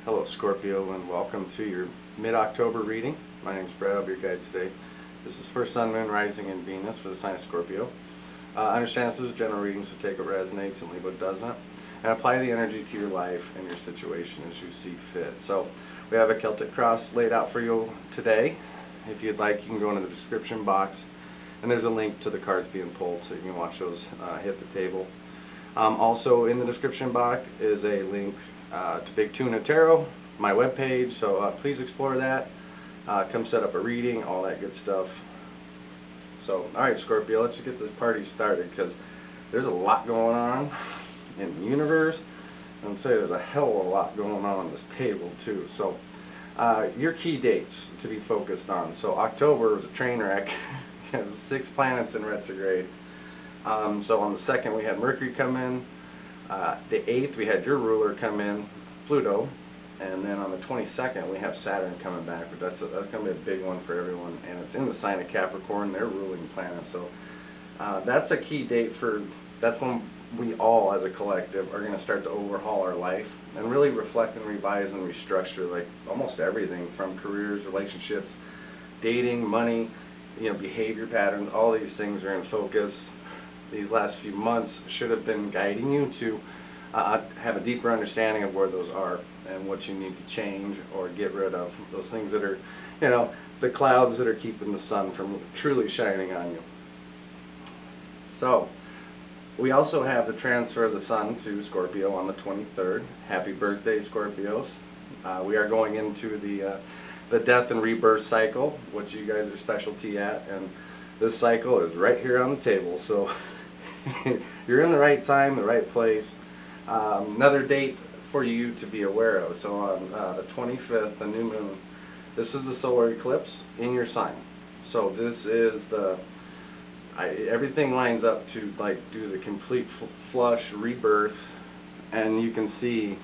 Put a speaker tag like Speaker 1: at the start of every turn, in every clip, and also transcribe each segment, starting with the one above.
Speaker 1: Hello Scorpio, and welcome to your mid-October reading. My name is Brad, I'll be your guide today. This is for Sun, Moon, Rising, and Venus for the sign of Scorpio. Understand this is a general reading, so take what resonates and leave what doesn't. And apply the energy to your life and your situation as you see fit. So we have a Celtic cross laid out for you today. If you'd like, you can go into the description box, and there's a link to the cards being pulled so you can watch those hit the table. Also in the description box is a link to Big Tuna Tarot, my webpage, so please explore that. Come set up a reading, all that good stuff. So, alright Scorpio, let's get this party started because there's a lot going on in the universe. And say there's a hell of a lot going on this table too. So, your key dates to be focused on. So, October was a train wreck. There's 6 planets in retrograde. So on the 2nd we had Mercury come in, the 8th we had your ruler come in, Pluto, and then on the 22nd we have Saturn coming back. But that's going to be a big one for everyone, and it's in the sign of Capricorn, their ruling planet. So that's a key date that's when we all as a collective are going to start to overhaul our life and really reflect and revise and restructure like almost everything from careers, relationships, dating, money, behavior patterns. All these things are in focus. These last few months should have been guiding you to have a deeper understanding of where those are and what you need to change or get rid of. Those things that are, the clouds that are keeping the sun from truly shining on you. So, we also have the transfer of the sun to Scorpio on the 23rd. Happy birthday, Scorpios. We are going into the death and rebirth cycle, which you guys are specialty at, and this cycle is right here on the table. So you're in the right time, the right place. Another date for you to be aware of. So on the 25th, the new moon, this is the solar eclipse in your sign. So this is everything lines up to do the complete flush rebirth, and you can see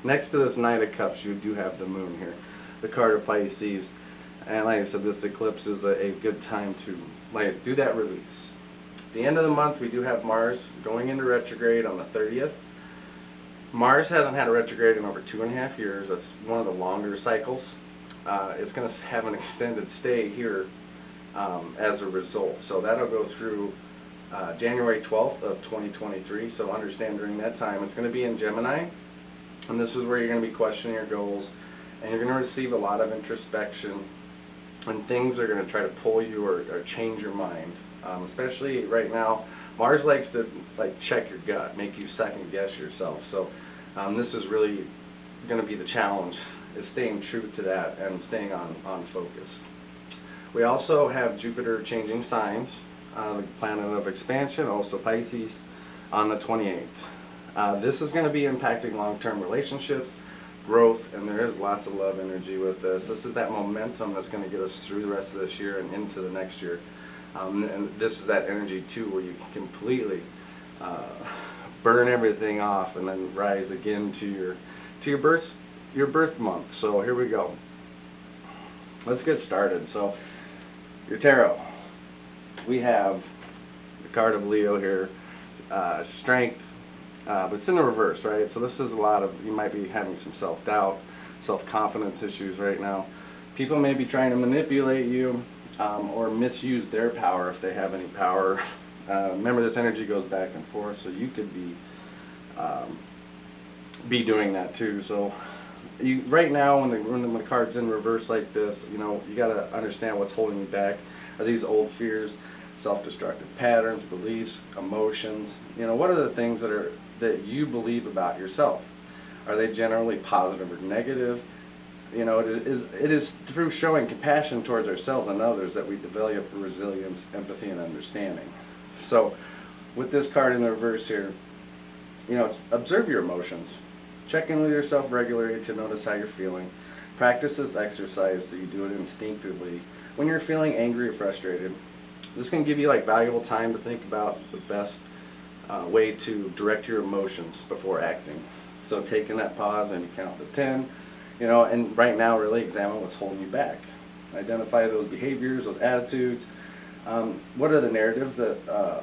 Speaker 1: next to this Knight of Cups you do have the moon here, the card of Pisces, and like I said, this eclipse is a good time to do that release. The end of the month we do have Mars going into retrograde on the 30th. Mars hasn't had a retrograde in over 2.5 years. That's one of the longer cycles. It's going to have an extended stay here as a result. So that'll go through January 12th of 2023. So understand during that time it's going to be in Gemini, and this is where you're going to be questioning your goals, and you're going to receive a lot of introspection, and things are going to try to pull you or change your mind. Especially right now, Mars likes to check your gut, make you second guess yourself. So this is really going to be the challenge, is staying true to that and staying on focus. We also have Jupiter changing signs, the planet of expansion, also Pisces, on the 28th. This is going to be impacting long-term relationships, growth, and there is lots of love energy with this. This is that momentum that's going to get us through the rest of this year and into the next year. And this is that energy too where you can completely burn everything off and then rise again to your birth month. So here we go. Let's get started. So your tarot, we have the card of Leo here, strength, but it's in the reverse, right? So this is a lot of, you might be having some self-doubt, self-confidence issues right now. People may be trying to manipulate you or misuse their power if they have any power. Remember, this energy goes back and forth, so you could be doing that too. So right now when the card's in reverse like this, you got to understand what's holding you back. Are these old fears, self-destructive patterns, beliefs, emotions? What are the things that you believe about yourself? Are they generally positive or negative? It is through showing compassion towards ourselves and others that we develop resilience, empathy, and understanding. So with this card in the reverse here, observe your emotions. Check in with yourself regularly to notice how you're feeling. Practice this exercise so you do it instinctively. When you're feeling angry or frustrated, this can give you valuable time to think about the best way to direct your emotions before acting. So taking that pause and you count to 10, and right now really examine what's holding you back. Identify those behaviors, those attitudes. What are the narratives that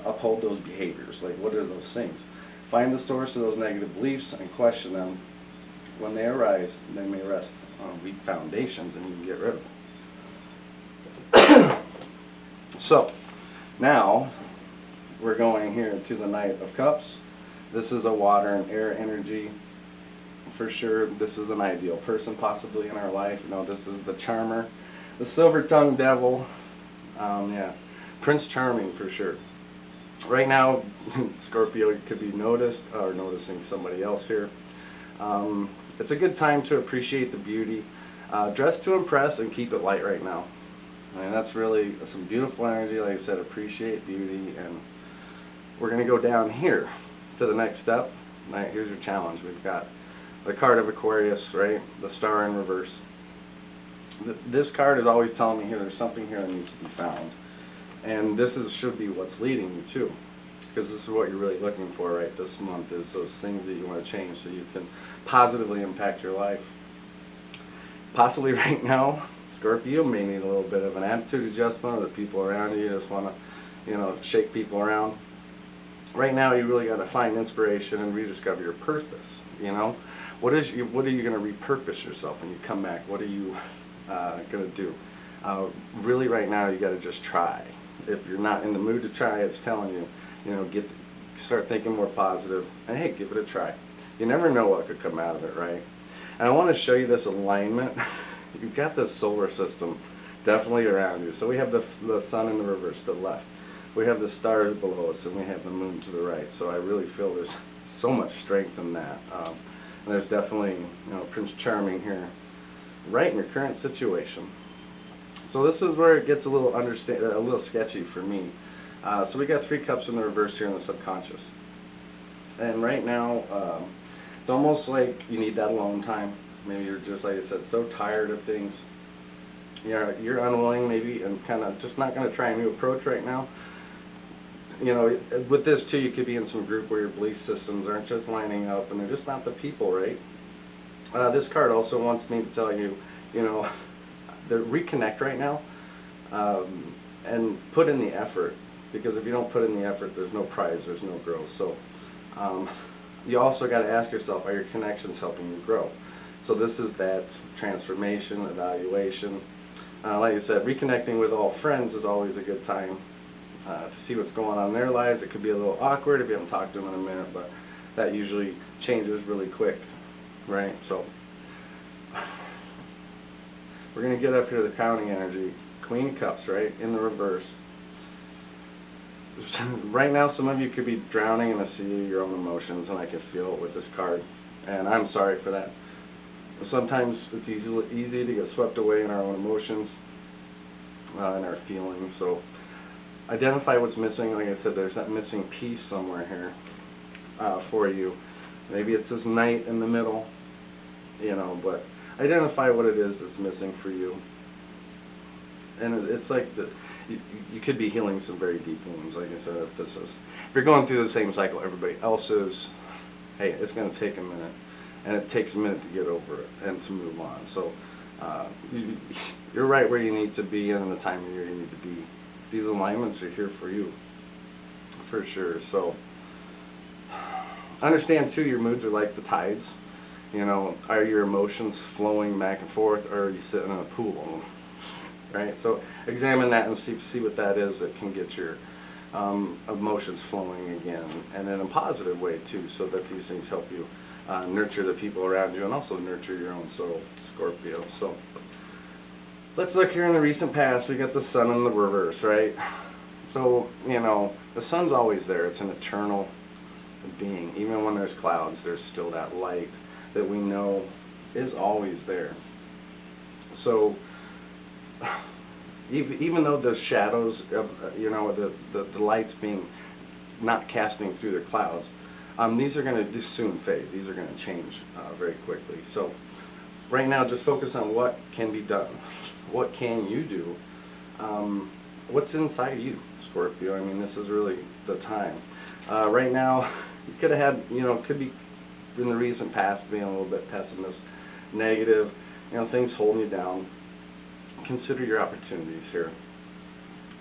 Speaker 1: uphold those behaviors? What are those things? Find the source of those negative beliefs and question them. When they arise, they may rest on weak foundations, and you can get rid of them. So, now we're going here to the Knight of Cups. This is a water and air energy. For sure, this is an ideal person possibly in our life. You know, this is the charmer, the silver-tongued devil. Yeah, Prince Charming for sure. Right now, Scorpio could be noticed or noticing somebody else here. It's a good time to appreciate the beauty. Dress to impress and keep it light right now. I mean, that's really some beautiful energy. Like I said, appreciate beauty. And we're going to go down here to the next step. All right, here's your challenge. We've got the card of Aquarius, right? The star in reverse. This card is always telling me here there's something here that needs to be found. And this should be what's leading you to. Because this is what you're really looking for right this month, is those things that you want to change so you can positively impact your life. Possibly right now, Scorpio may need a little bit of an attitude adjustment, or the people around you just want to, you know, shake people around. Right now, you really got to find inspiration and rediscover your purpose. You know, what are you going to repurpose yourself when you come back? What are you going to do? Really, right now, you got to just try. If you're not in the mood to try, it's telling you, you know, start thinking more positive, and hey, give it a try. You never know what could come out of it, right? And I want to show you this alignment. You've got this solar system definitely around you. So we have the sun in the reverse to the left. We have the stars below us, and we have the moon to the right. So I really feel there's so much strength in that. And there's definitely, you know, Prince Charming here, right in your current situation. So this is where it gets a little sketchy for me. So we got 3 cups in the reverse here in the subconscious. And right now, it's almost like you need that alone time. Maybe you're just, like I said, so tired of things. You're unwilling maybe, and kind of just not going to try a new approach right now. You know, with this too, you could be in some group where your belief systems aren't just lining up, and they're just not the people, right? This card also wants me to tell you, you know, reconnect right now, and put in the effort. Because if you don't put in the effort, there's no prize, there's no growth. So you also got to ask yourself, are your connections helping you grow? So this is that transformation, evaluation. Like I said, reconnecting with old friends is always a good time to see what's going on in their lives. It could be a little awkward if you haven't talked to them in a minute, but that usually changes really quick, right? So we're going to get up here to the counting energy. Queen of Cups, right, in the reverse. Right now, some of you could be drowning in a sea of your own emotions, and I can feel it with this card. And I'm sorry for that. Sometimes it's easy to get swept away in our own emotions and our feelings. So identify what's missing. Like I said, there's that missing piece somewhere here for you. Maybe it's this knight in the middle, you know, but identify what it is that's missing for you. And it's like you could be healing some very deep wounds. Like I said, if you're going through the same cycle everybody else is, hey, it's going to take a minute. And it takes a minute to get over it and to move on. So you're right where you need to be and in the time of year you need to be. These alignments are here for you, for sure. So understand too, your moods are like the tides. You know, are your emotions flowing back and forth, or are you sitting in a pool? Right? So examine that and see what that is that can get your emotions flowing again, and in a positive way too, so that these things help you nurture the people around you and also nurture your own soul, Scorpio. So let's look here in the recent past. We got the sun in the reverse, right? So, you know, the sun's always there. It's an eternal being. Even when there's clouds, there's still that light that we know is always there. So even though the shadows of, you know, the lights being not casting through the clouds, these are going to soon fade. These are going to change very quickly. So right now, just focus on what can be done. What can you do? What's inside you, Scorpio? I mean, this is really the time. Right now, you could have had, you know, could be in the recent past being a little bit pessimist, negative, you know, things holding you down. Consider your opportunities here.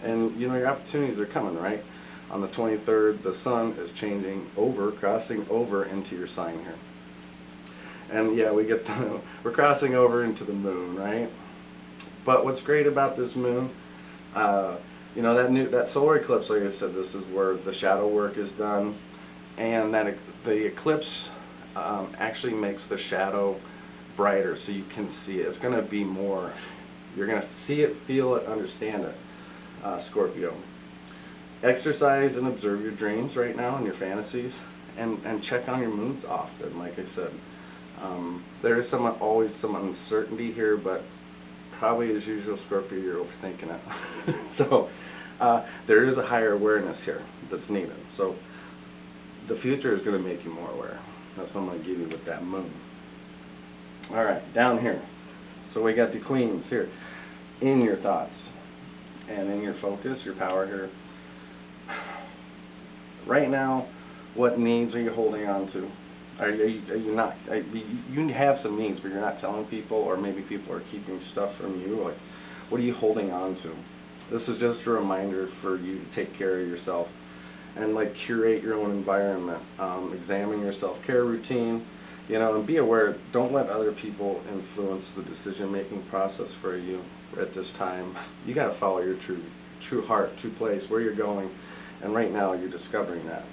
Speaker 1: And, you know, your opportunities are coming, right? On the 23rd, the sun is changing over, crossing over into your sign here. And yeah, we're crossing over into the moon, right? But what's great about this moon, you know, that solar eclipse, like I said, this is where the shadow work is done, and the eclipse actually makes the shadow brighter, so you can see it. It's going to be more. You're going to see it, feel it, understand it, Scorpio. Exercise and observe your dreams right now and your fantasies, and check on your moods often. Like I said, there is always some uncertainty here, but probably as usual, Scorpio, you're overthinking it. So there is a higher awareness here that's needed. So the future is going to make you more aware. That's what I'm going to give you with that moon. All right, down here. So we got the queens here. In your thoughts and in your focus, your power here. Right now, what needs are you holding on to? Are you not? You have some needs, but you're not telling people, or maybe people are keeping stuff from you. Like, what are you holding on to? This is just a reminder for you to take care of yourself and like curate your own environment. Examine your self-care routine, you know, and be aware. Don't let other people influence the decision-making process for you at this time. You got to follow your true heart, true place, where you're going, and right now you're discovering that.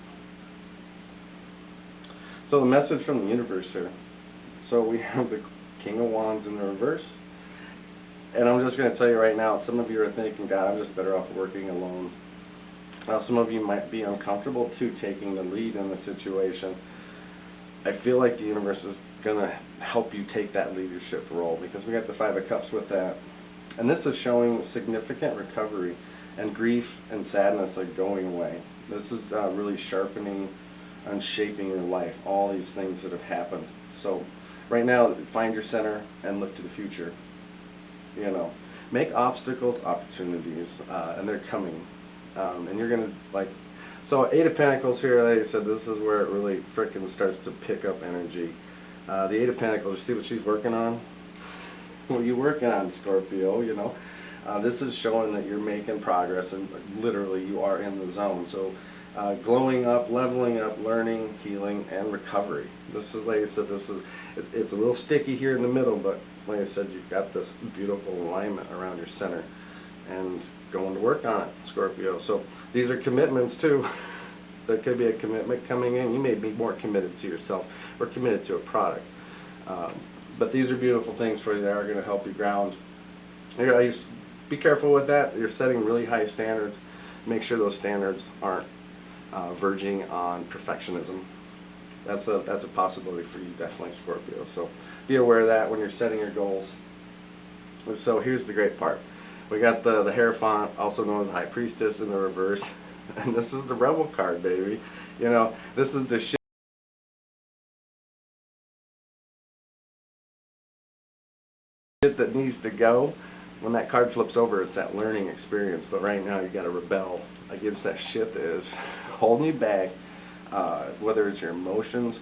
Speaker 1: So the message from the universe here. So we have the King of Wands in the reverse. And I'm just going to tell you right now, some of you are thinking, God, I'm just better off working alone. Some of you might be uncomfortable too taking the lead in the situation. I feel like the universe is going to help you take that leadership role, because we got the Five of Cups with that. And this is showing significant recovery, and grief and sadness are going away. This is really sharpening and shaping your life, all these things that have happened. So right now, find your center and look to the future. You know, make obstacles opportunities, and they're coming. And you're gonna like, so Eight of Pentacles here, like I said, this is where it really frickin' starts to pick up energy. The Eight of Pentacles, you see what she's working on? What are you working on, Scorpio? You know, this is showing that you're making progress, and literally you are in the zone. So glowing up, leveling up, learning, healing, and recovery. This is, like I said, it's a little sticky here in the middle, but like I said, you've got this beautiful alignment around your center, and going to work on it, Scorpio. So these are commitments too. There could be a commitment coming in. You may be more committed to yourself or committed to a product. But these are beautiful things for you that are going to help you ground. Be careful with that. You're setting really high standards. Make sure those standards aren't verging on perfectionism. That's a possibility for you, definitely, Scorpio. So be aware of that when you're setting your goals. And so here's the great part. We got the Hierophant, also known as High Priestess, in the reverse. And this is the Rebel card, baby. You know, this is the shit that needs to go. When that card flips over, it's that learning experience. But right now, you got to rebel against that shit that is holding you back. Whether it's your emotions,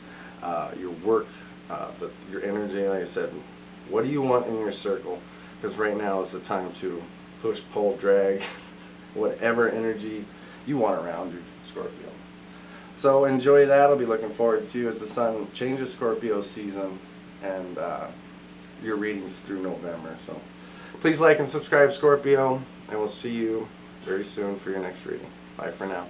Speaker 1: your work, but your energy. Like I said, what do you want in your circle? Because right now is the time to push, pull, drag, whatever energy you want around you, Scorpio. So enjoy that. I'll be looking forward to as the sun changes Scorpio season, and your readings through November. So please like and subscribe, Scorpio, and we'll see you very soon for your next reading. Bye for now.